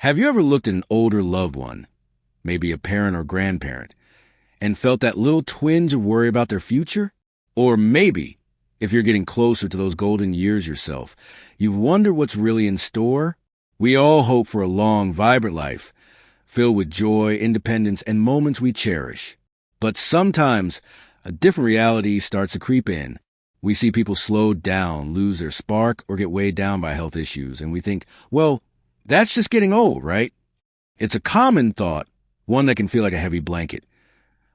Have you ever looked at an older loved one, maybe a parent or grandparent, and felt that little twinge of worry about their future? Or maybe, if you're getting closer to those golden years yourself, you've wondered what's really in store? We all hope for a long, vibrant life, filled with joy, independence, and moments we cherish. But sometimes, a different reality starts to creep in. We see people slow down, lose their spark, or get weighed down by health issues, and we think, well, that's just getting old, right? It's a common thought, one that can feel like a heavy blanket,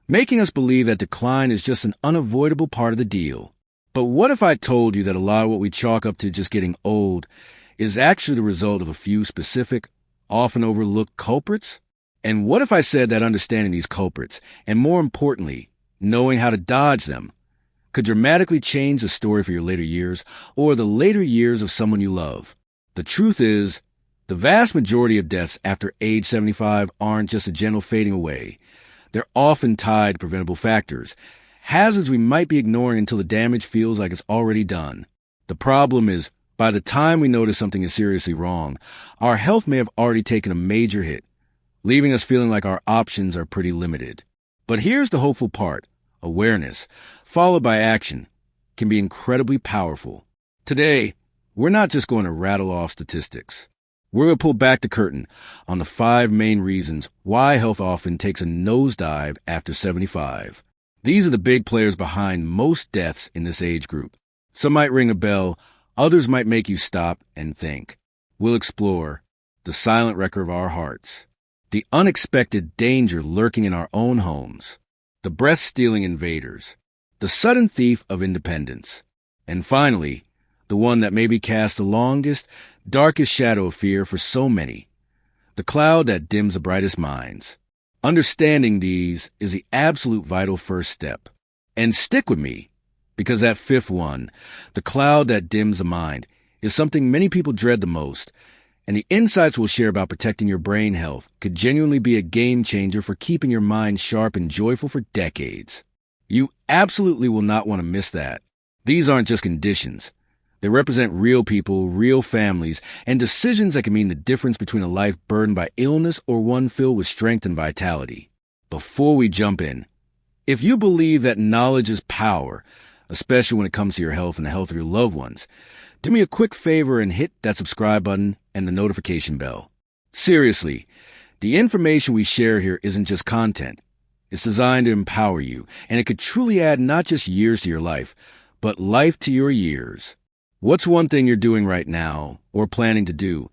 making us believe that decline is just an unavoidable part of the deal. But what if I told you that a lot of what we chalk up to just getting old is actually the result of a few specific, often overlooked culprits? And what if I said that understanding these culprits, and more importantly, knowing how to dodge them, could dramatically change the story for your later years or the later years of someone you love? The truth is, the vast majority of deaths after age 75 aren't just a gentle fading away. They're often tied to preventable factors, hazards we might be ignoring until the damage feels like it's already done. The problem is, by the time we notice something is seriously wrong, our health may have already taken a major hit, leaving us feeling like our options are pretty limited. But here's the hopeful part. Awareness, followed by action, can be incredibly powerful. Today, we're not just going to rattle off statistics. We're going to pull back the curtain on the 5 main reasons why health often takes a nosedive after 75. These are the big players behind most deaths in this age group. Some might ring a bell, others might make you stop and think. We'll explore the silent wrecker of our hearts, the unexpected danger lurking in our own homes, the breath-stealing invaders, the sudden thief of independence, and finally, the one that maybe casts the longest, darkest shadow of fear for so many, the cloud that dims the brightest minds. Understanding these is the absolute vital first step. And stick with me, because that 5th one, the cloud that dims the mind, is something many people dread the most, and the insights we'll share about protecting your brain health could genuinely be a game changer for keeping your mind sharp and joyful for decades. You absolutely will not want to miss that. These aren't just conditions. They represent real people, real families, and decisions that can mean the difference between a life burdened by illness or one filled with strength and vitality. Before we jump in, if you believe that knowledge is power, especially when it comes to your health and the health of your loved ones, do me a quick favor and hit that subscribe button and the notification bell. Seriously, the information we share here isn't just content. It's designed to empower you, and it could truly add not just years to your life, but life to your years. What's one thing you're doing right now, or planning to do,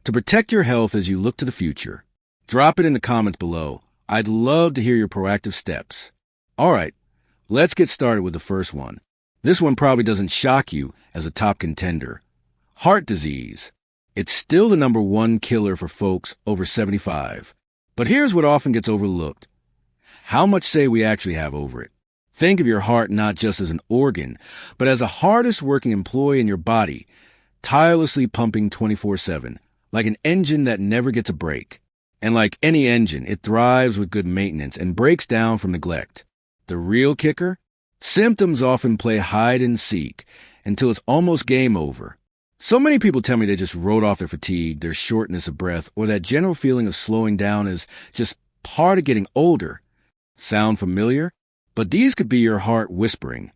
to protect your health as you look to the future? Drop it in the comments below. I'd love to hear your proactive steps. All right, let's get started with the first one. This one probably doesn't shock you as a top contender. Heart disease. It's still the number 1 killer for folks over 75. But here's what often gets overlooked. How much say we actually have over it? Think of your heart not just as an organ, but as the hardest working employee in your body, tirelessly pumping 24/7, like an engine that never gets a break. And like any engine, it thrives with good maintenance and breaks down from neglect. The real kicker? Symptoms often play hide and seek until it's almost game over. So many people tell me they just wrote off their fatigue, their shortness of breath, or that general feeling of slowing down as just part of getting older. Sound familiar? But these could be your heart whispering,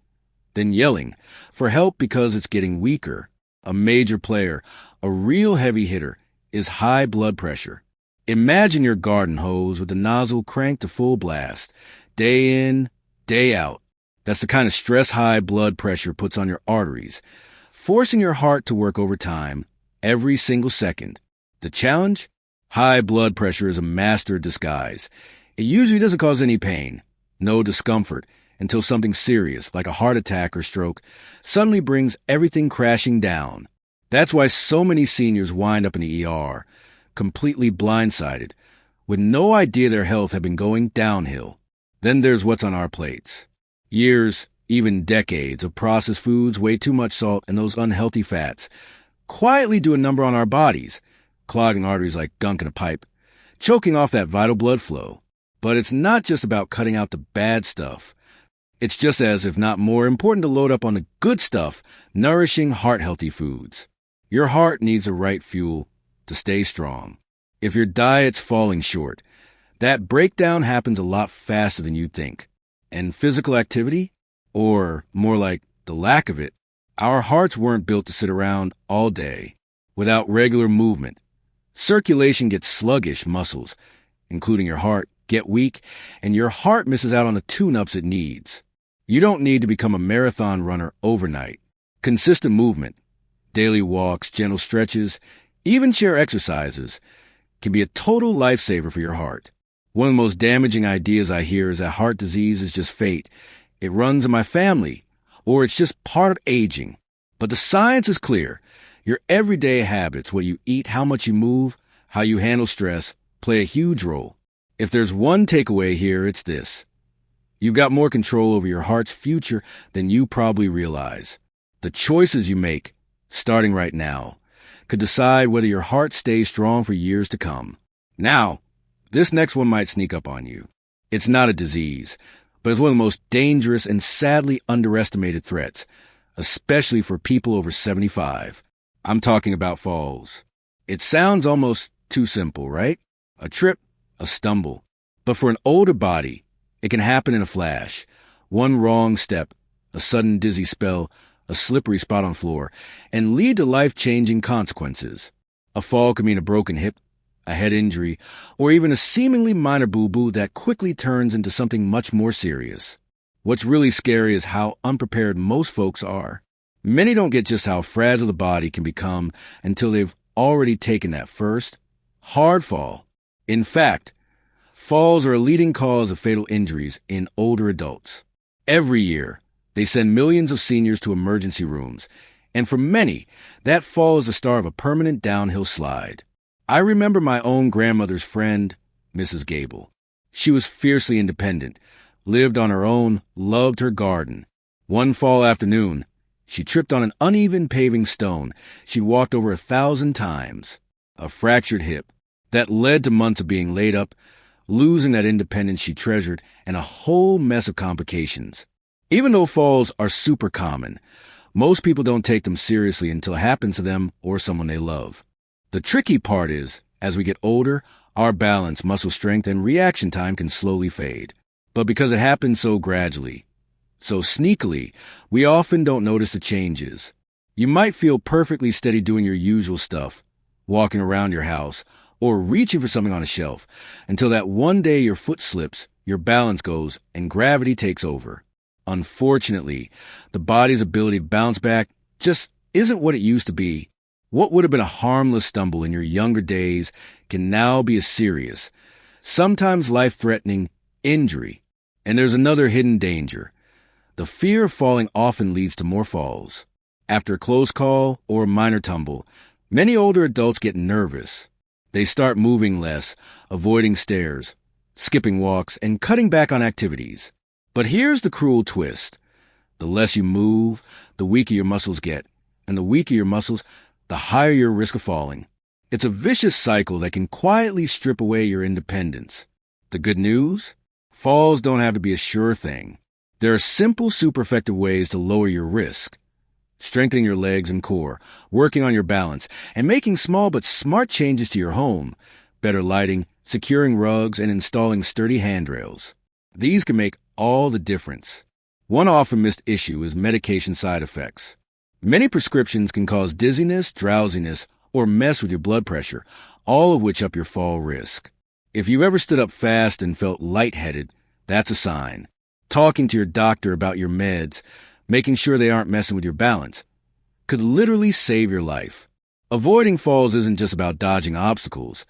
then yelling for help because it's getting weaker. A major player, a real heavy hitter, is high blood pressure. Imagine your garden hose with the nozzle cranked to full blast, day in, day out. That's the kind of stress high blood pressure puts on your arteries, forcing your heart to work overtime every single second. The challenge? High blood pressure is a master disguise. It usually doesn't cause any pain. No discomfort until something serious, like a heart attack or stroke, suddenly brings everything crashing down. That's why so many seniors wind up in the ER, completely blindsided, with no idea their health had been going downhill. Then there's what's on our plates. Years, even decades of processed foods, way too much salt, and those unhealthy fats quietly do a number on our bodies, clogging arteries like gunk in a pipe, choking off that vital blood flow. But it's not just about cutting out the bad stuff. It's just as, if not more, important to load up on the good stuff, nourishing, heart-healthy foods. Your heart needs the right fuel to stay strong. If your diet's falling short, that breakdown happens a lot faster than you think. And physical activity, or more like the lack of it, our hearts weren't built to sit around all day without regular movement. Circulation gets sluggish, muscles, including your heart, get weak, and your heart misses out on the tune-ups it needs. You don't need to become a marathon runner overnight. Consistent movement, daily walks, gentle stretches, even chair exercises can be a total lifesaver for your heart. One of the most damaging ideas I hear is that heart disease is just fate. It runs in my family, or it's just part of aging. But the science is clear. Your everyday habits, what you eat, how much you move, how you handle stress, play a huge role. If there's one takeaway here, it's this. You've got more control over your heart's future than you probably realize. The choices you make, starting right now, could decide whether your heart stays strong for years to come. Now, this next one might sneak up on you. It's not a disease, but it's one of the most dangerous and sadly underestimated threats, especially for people over 75. I'm talking about falls. It sounds almost too simple, right? A trip, a stumble. But for an older body, it can happen in a flash. One wrong step, a sudden dizzy spell, a slippery spot on floor, and lead to life-changing consequences. A fall can mean a broken hip, a head injury, or even a seemingly minor boo-boo that quickly turns into something much more serious. What's really scary is how unprepared most folks are. Many don't get just how fragile the body can become until they've already taken that first, hard fall. In fact, falls are a leading cause of fatal injuries in older adults. Every year, they send millions of seniors to emergency rooms, and for many, that fall is the start of a permanent downhill slide. I remember my own grandmother's friend, Mrs. Gable. She was fiercely independent, lived on her own, loved her garden. One fall afternoon, she tripped on an uneven paving stone she'd walked over 1,000 times. A fractured hip that led to months of being laid up, losing that independence she treasured, and a whole mess of complications. Even though falls are super common, most people don't take them seriously until it happens to them or someone they love. The tricky part is, as we get older, our balance, muscle strength, and reaction time can slowly fade. But because it happens so gradually, so sneakily, we often don't notice the changes. You might feel perfectly steady doing your usual stuff, walking around your house, or reaching for something on a shelf, until that one day your foot slips, your balance goes, and gravity takes over. Unfortunately, the body's ability to bounce back just isn't what it used to be. What would have been a harmless stumble in your younger days can now be a serious, sometimes life-threatening, injury. And there's another hidden danger. The fear of falling often leads to more falls. After a close call or a minor tumble, many older adults get nervous. They start moving less, avoiding stairs, skipping walks, and cutting back on activities. But here's the cruel twist. The less you move, the weaker your muscles get. And the weaker your muscles, the higher your risk of falling. It's a vicious cycle that can quietly strip away your independence. The good news? Falls don't have to be a sure thing. There are simple, super effective ways to lower your risk. Strengthening your legs and core, working on your balance, and making small but smart changes to your home. Better lighting, securing rugs, and installing sturdy handrails. These can make all the difference. One often missed issue is medication side effects. Many prescriptions can cause dizziness, drowsiness, or mess with your blood pressure, all of which up your fall risk. If you ever stood up fast and felt lightheaded, that's a sign. Talking to your doctor about your meds, making sure they aren't messing with your balance, could literally save your life. Avoiding falls isn't just about dodging obstacles.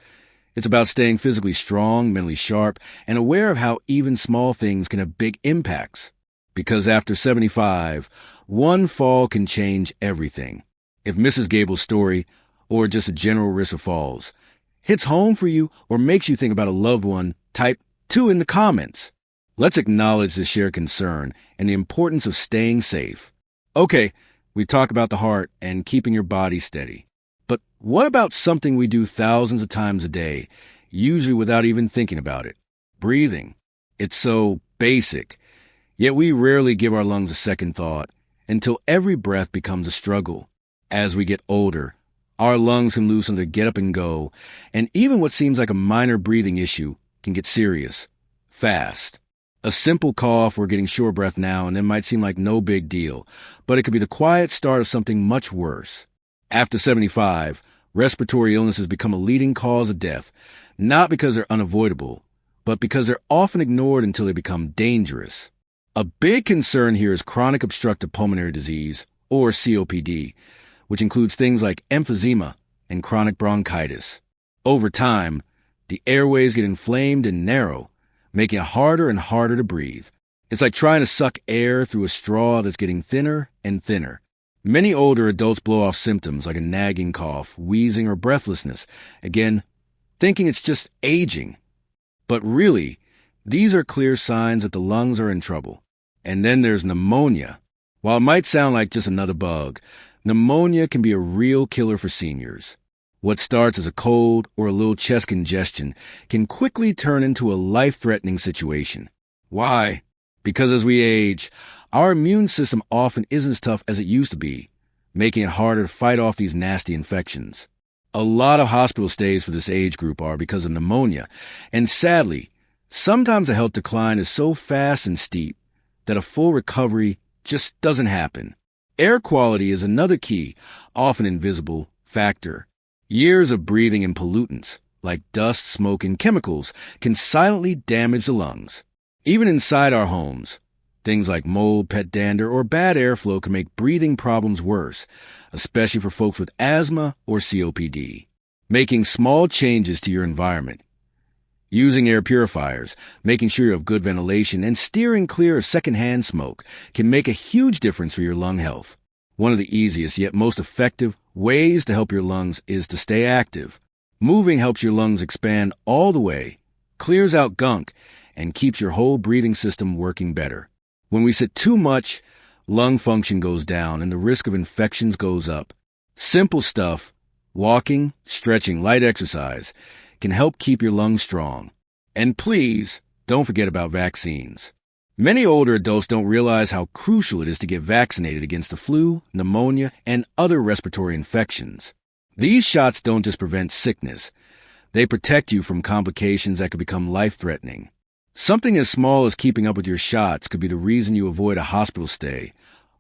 It's about staying physically strong, mentally sharp, and aware of how even small things can have big impacts. Because after 75, one fall can change everything. If Mrs. Gable's story, or just a general risk of falls, hits home for you or makes you think about a loved one, type 2 in the comments. Let's acknowledge the shared concern and the importance of staying safe. Okay, we talked about the heart and keeping your body steady. But what about something we do thousands of times a day, usually without even thinking about it? Breathing. It's so basic, yet we rarely give our lungs a second thought until every breath becomes a struggle. As we get older, Our lungs can loosen their get up and go, and even what seems like a minor breathing issue can get serious, fast. A simple cough or getting short breath now and then might seem like no big deal, but it could be the quiet start of something much worse. After 75, respiratory illnesses become a leading cause of death, not because they're unavoidable, but because they're often ignored until they become dangerous. A big concern here is chronic obstructive pulmonary disease, or COPD, which includes things like emphysema and chronic bronchitis. Over time, the airways get inflamed and narrow, making it harder and harder to breathe. It's like trying to suck air through a straw that's getting thinner and thinner. Many older adults blow off symptoms like a nagging cough, wheezing, or breathlessness, again, thinking it's just aging. But really, these are clear signs that the lungs are in trouble. And then there's pneumonia. While it might sound like just another bug, pneumonia can be a real killer for seniors. What starts as a cold or a little chest congestion can quickly turn into a life-threatening situation. Why? Because as we age, our immune system often isn't as tough as it used to be, making it harder to fight off these nasty infections. A lot of hospital stays for this age group are because of pneumonia, and sadly, sometimes the health decline is so fast and steep that a full recovery just doesn't happen. Air quality is another key, often invisible, factor. Years of breathing in pollutants, like dust, smoke, and chemicals, can silently damage the lungs. Even inside our homes, things like mold, pet dander, or bad airflow can make breathing problems worse, especially for folks with asthma or COPD. Making small changes to your environment, using air purifiers, making sure you have good ventilation, and steering clear of secondhand smoke can make a huge difference for your lung health. One of the easiest yet most effective ways to help your lungs is to stay active. Moving helps your lungs expand all the way, clears out gunk, and keeps your whole breathing system working better. When we sit too much, lung function goes down and the risk of infections goes up. Simple stuff, walking, stretching, light exercise, can help keep your lungs strong. And please, don't forget about vaccines. Many older adults don't realize how crucial it is to get vaccinated against the flu, pneumonia, and other respiratory infections. These shots don't just prevent sickness. They protect you from complications that could become life-threatening. Something as small as keeping up with your shots could be the reason you avoid a hospital stay.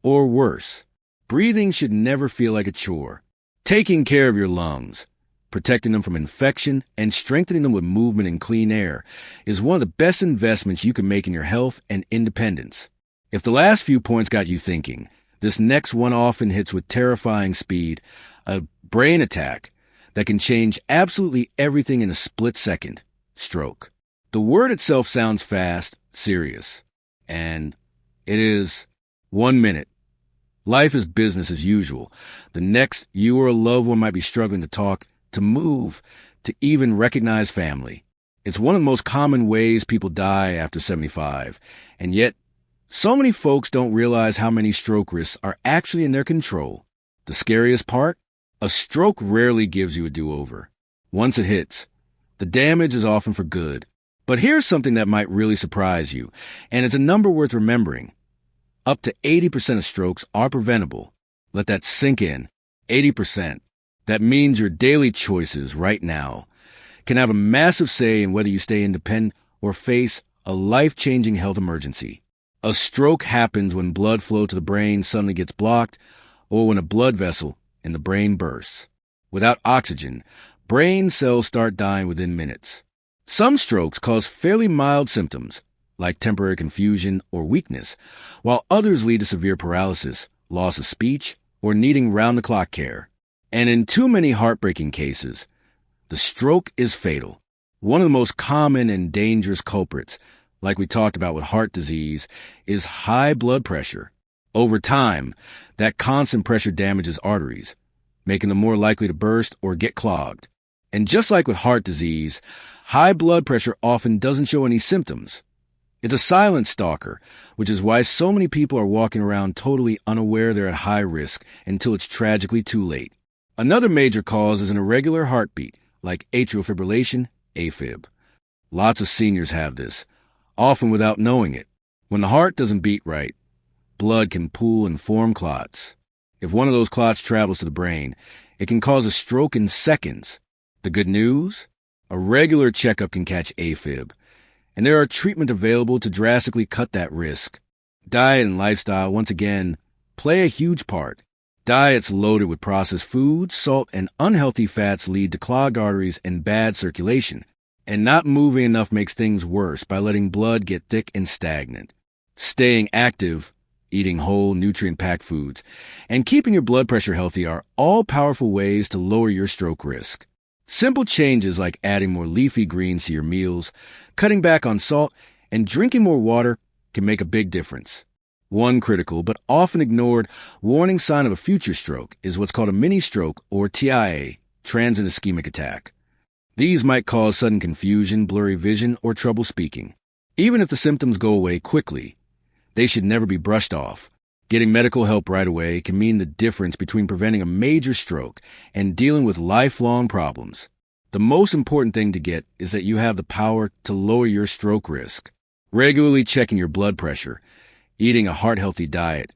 Or worse, breathing should never feel like a chore. Taking care of your lungs, protecting them from infection, and strengthening them with movement and clean air is one of the best investments you can make in your health and independence. If the last few points got you thinking, this next one often hits with terrifying speed, a brain attack that can change absolutely everything in a split second: stroke. The word itself sounds fast, serious, and it is. 1 minute. Life is business as usual. The next, you or a loved one might be struggling to talk, to move, to even recognize family. It's one of the most common ways people die after 75, and yet so many folks don't realize how many stroke risks are actually in their control. The scariest part? A stroke rarely gives you a do-over. Once it hits, the damage is often for good. But here's something that might really surprise you, and it's a number worth remembering. Up to 80% of strokes are preventable. Let that sink in. 80%. That means your daily choices right now can have a massive say in whether you stay independent or face a life-changing health emergency. A stroke happens when blood flow to the brain suddenly gets blocked, or when a blood vessel in the brain bursts. Without oxygen, brain cells start dying within minutes. Some strokes cause fairly mild symptoms, like temporary confusion or weakness, while others lead to severe paralysis, loss of speech, or needing round-the-clock care. And in too many heartbreaking cases, the stroke is fatal. One of the most common and dangerous culprits, like we talked about with heart disease, is high blood pressure. Over time, that constant pressure damages arteries, making them more likely to burst or get clogged. And just like with heart disease, high blood pressure often doesn't show any symptoms. It's a silent stalker, which is why so many people are walking around totally unaware they're at high risk until it's tragically too late. Another major cause is an irregular heartbeat, like atrial fibrillation, AFib. Lots of seniors have this, often without knowing it. When the heart doesn't beat right, blood can pool and form clots. If one of those clots travels to the brain, it can cause a stroke in seconds. The good news? A regular checkup can catch AFib, and there are treatments available to drastically cut that risk. Diet and lifestyle, once again, play a huge part. Diets loaded with processed foods, salt, and unhealthy fats lead to clogged arteries and bad circulation. And not moving enough makes things worse by letting blood get thick and stagnant. Staying active, eating whole, nutrient-packed foods, and keeping your blood pressure healthy are all powerful ways to lower your stroke risk. Simple changes like adding more leafy greens to your meals, cutting back on salt, and drinking more water can make a big difference. One critical but often ignored warning sign of a future stroke is what's called a mini stroke, or TIA, transient ischemic attack. These might cause sudden confusion, blurry vision, or trouble speaking. Even if the symptoms go away quickly, they should never be brushed off. Getting medical help right away can mean the difference between preventing a major stroke and dealing with lifelong problems. The most important thing to get is that you have the power to lower your stroke risk. Regularly checking your blood pressure, eating a heart-healthy diet,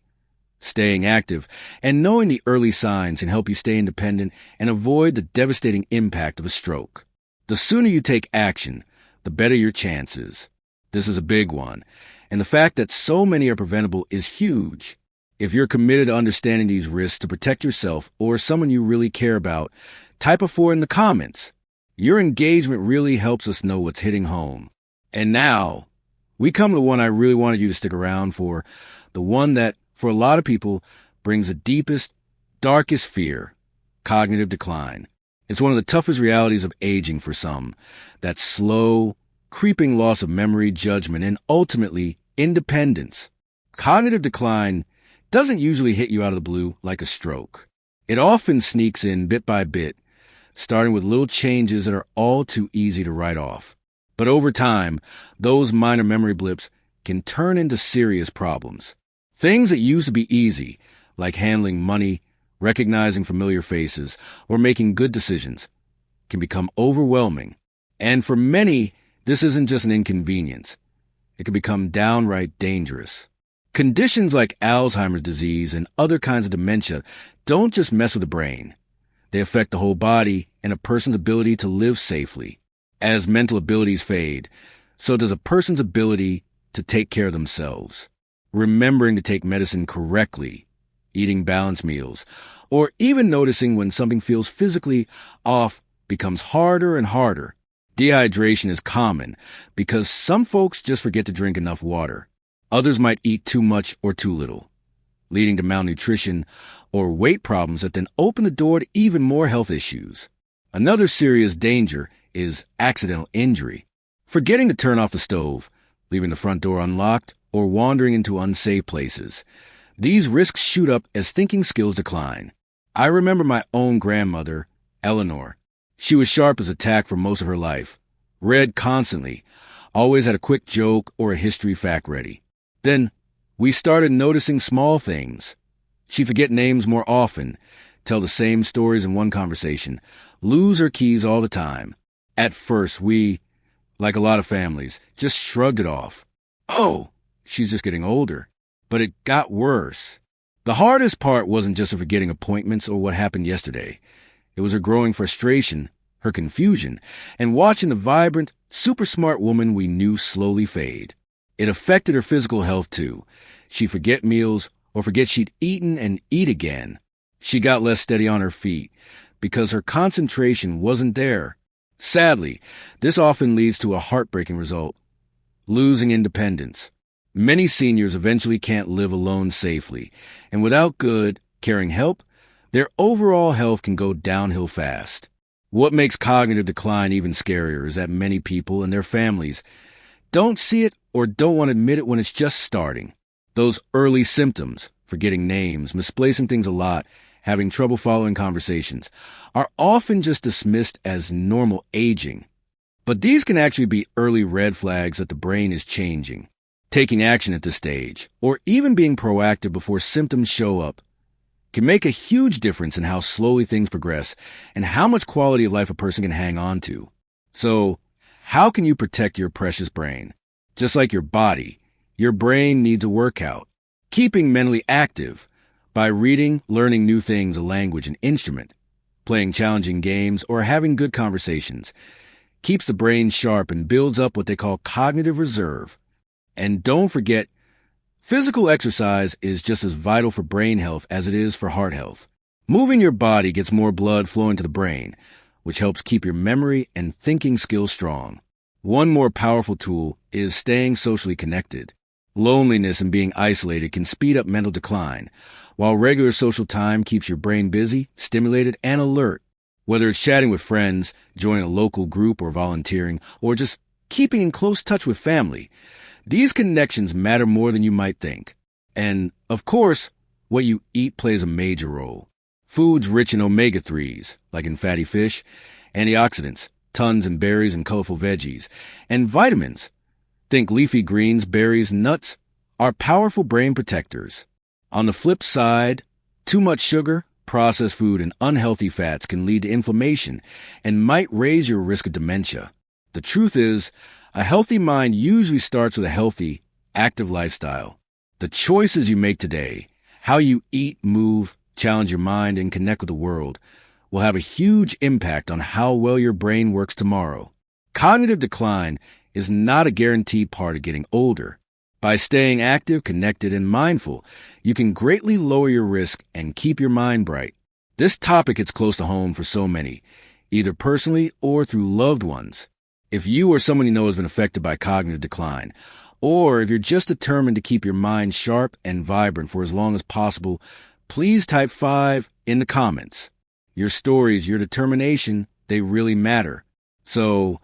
staying active, and knowing the early signs can help you stay independent and avoid the devastating impact of a stroke. The sooner you take action, the better your chances. This is a big one, and the fact that so many are preventable is huge. If you're committed to understanding these risks to protect yourself or someone you really care about, type a 4 in the comments. Your engagement really helps us know what's hitting home. And now, we come to the one I really wanted you to stick around for, the one that, for a lot of people, brings the deepest, darkest fear, cognitive decline. It's one of the toughest realities of aging for some, that slow, creeping loss of memory, judgment, and ultimately, independence. Cognitive decline doesn't usually hit you out of the blue like a stroke. It often sneaks in bit by bit, starting with little changes that are all too easy to write off. But over time, those minor memory blips can turn into serious problems. Things that used to be easy, like handling money, recognizing familiar faces, or making good decisions, can become overwhelming. And for many, this isn't just an inconvenience. It can become downright dangerous. Conditions like Alzheimer's disease and other kinds of dementia don't just mess with the brain. They affect the whole body and a person's ability to live safely. As mental abilities fade, so does a person's ability to take care of themselves. Remembering to take medicine correctly, eating balanced meals, or even noticing when something feels physically off becomes harder and harder. Dehydration is common because some folks just forget to drink enough water. Others might eat too much or too little, leading to malnutrition or weight problems that then open the door to even more health issues. Another serious danger is accidental injury. Forgetting to turn off the stove, leaving the front door unlocked, or wandering into unsafe places. These risks shoot up as thinking skills decline. I remember my own grandmother, Eleanor. She was sharp as a tack for most of her life, read constantly, always had a quick joke or a history fact ready. Then we started noticing small things. She'd forget names more often, tell the same stories in one conversation, lose her keys all the time. At first, we, like a lot of families, just shrugged it off. Oh, she's just getting older. But it got worse. The hardest part wasn't just her forgetting appointments or what happened yesterday. It was her growing frustration, her confusion, and watching the vibrant, super smart woman we knew slowly fade. It affected her physical health, too. She'd forget meals or forget she'd eaten and eat again. She got less steady on her feet because her concentration wasn't there. Sadly, this often leads to a heartbreaking result, losing independence. Many seniors eventually can't live alone safely, and without good, caring help, their overall health can go downhill fast. What makes cognitive decline even scarier is that many people and their families don't see it or don't want to admit it when it's just starting. Those early symptoms, forgetting names, misplacing things a lot, having trouble following conversations, are often just dismissed as normal aging. But these can actually be early red flags that the brain is changing. Taking action at this stage, or even being proactive before symptoms show up, can make a huge difference in how slowly things progress and how much quality of life a person can hang on to. So, how can you protect your precious brain? Just like your body, your brain needs a workout. Keeping mentally active, By reading, learning new things, a language, an instrument, playing challenging games, or having good conversations, keeps the brain sharp and builds up what they call cognitive reserve. And don't forget, physical exercise is just as vital for brain health as it is for heart health. Moving your body gets more blood flowing to the brain, which helps keep your memory and thinking skills strong. One more powerful tool is staying socially connected. Loneliness and being isolated can speed up mental decline, while regular social time keeps your brain busy, stimulated, and alert. Whether it's chatting with friends, joining a local group or volunteering, or just keeping in close touch with family, these connections matter more than you might think. And, of course, what you eat plays a major role. Foods rich in omega-3s, like in fatty fish, antioxidants, tons in berries and colorful veggies, and vitamins, think leafy greens, berries, nuts, are powerful brain protectors. On the flip side, too much sugar, processed food, and unhealthy fats can lead to inflammation and might raise your risk of dementia. The truth is, a healthy mind usually starts with a healthy, active lifestyle. The choices you make today, how you eat, move, challenge your mind, and connect with the world, will have a huge impact on how well your brain works tomorrow. Cognitive decline is not a guaranteed part of getting older. By staying active, connected, and mindful, you can greatly lower your risk and keep your mind bright. This topic hits close to home for so many, either personally or through loved ones. If you or someone you know has been affected by cognitive decline, or if you're just determined to keep your mind sharp and vibrant for as long as possible, please type 5 in the comments. Your stories, your determination, they really matter. So,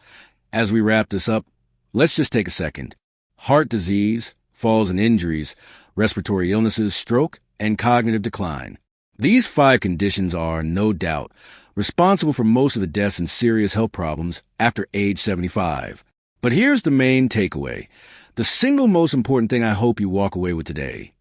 as we wrap this up, let's just take a second. Heart disease, falls and injuries, respiratory illnesses, stroke, and cognitive decline. These 5 conditions are, no doubt, responsible for most of the deaths and serious health problems after age 75. But here's the main takeaway. The single most important thing I hope you walk away with today.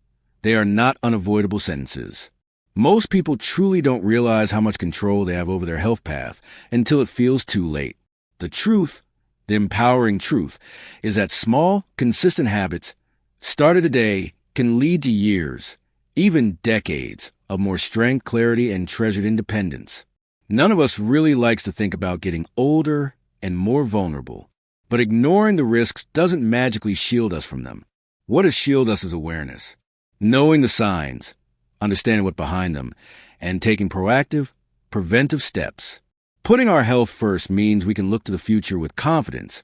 They are not unavoidable sentences. Most people truly don't realize how much control they have over their health path until it feels too late. The truth, the empowering truth, is that small, consistent habits started today can lead to years, even decades, of more strength, clarity, and treasured independence. None of us really likes to think about getting older and more vulnerable, but ignoring the risks doesn't magically shield us from them. What does shield us is awareness. Knowing the signs, understanding what's behind them, and taking proactive, preventive steps. Putting our health first means we can look to the future with confidence,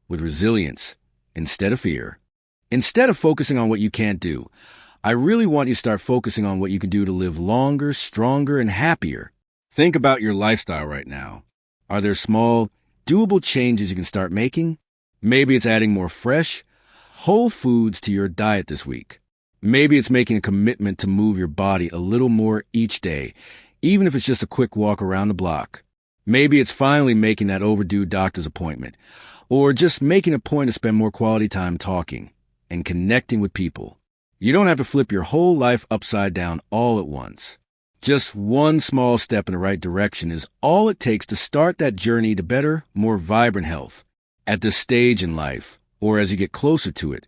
with resilience, instead of fear. Instead of focusing on what you can't do, I really want you to start focusing on what you can do to live longer, stronger, and happier. Think about your lifestyle right now. Are there small, doable changes you can start making? Maybe it's adding more fresh, whole foods to your diet this week. Maybe it's making a commitment to move your body a little more each day, even if it's just a quick walk around the block. Maybe it's finally making that overdue doctor's appointment, or just making a point to spend more quality time talking and connecting with people. You don't have to flip your whole life upside down all at once. Just one small step in the right direction is all it takes to start that journey to better, more vibrant health. At this stage in life, or as you get closer to it,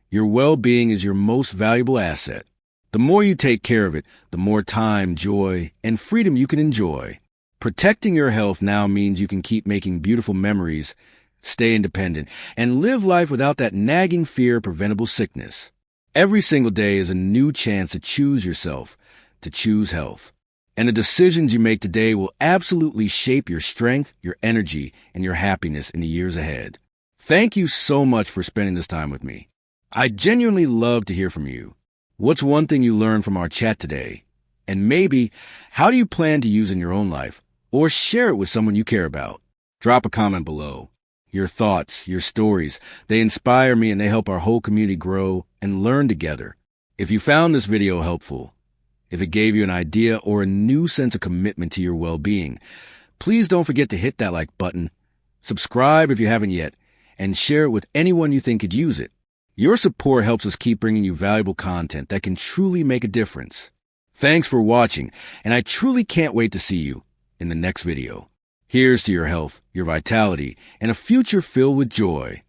your well-being is your most valuable asset. The more you take care of it, the more time, joy, and freedom you can enjoy. Protecting your health now means you can keep making beautiful memories, stay independent, and live life without that nagging fear of preventable sickness. Every single day is a new chance to choose yourself, to choose health. And the decisions you make today will absolutely shape your strength, your energy, and your happiness in the years ahead. Thank you so much for spending this time with me. I genuinely love to hear from you. What's one thing you learned from our chat today? And maybe, how do you plan to use in your own life? Or share it with someone you care about. Drop a comment below. Your thoughts, your stories, they inspire me and they help our whole community grow and learn together. If you found this video helpful, if it gave you an idea or a new sense of commitment to your well-being, please don't forget to hit that like button, subscribe if you haven't yet, and share it with anyone you think could use it. Your support helps us keep bringing you valuable content that can truly make a difference. Thanks for watching, and I truly can't wait to see you in the next video. Here's to your health, your vitality, and a future filled with joy.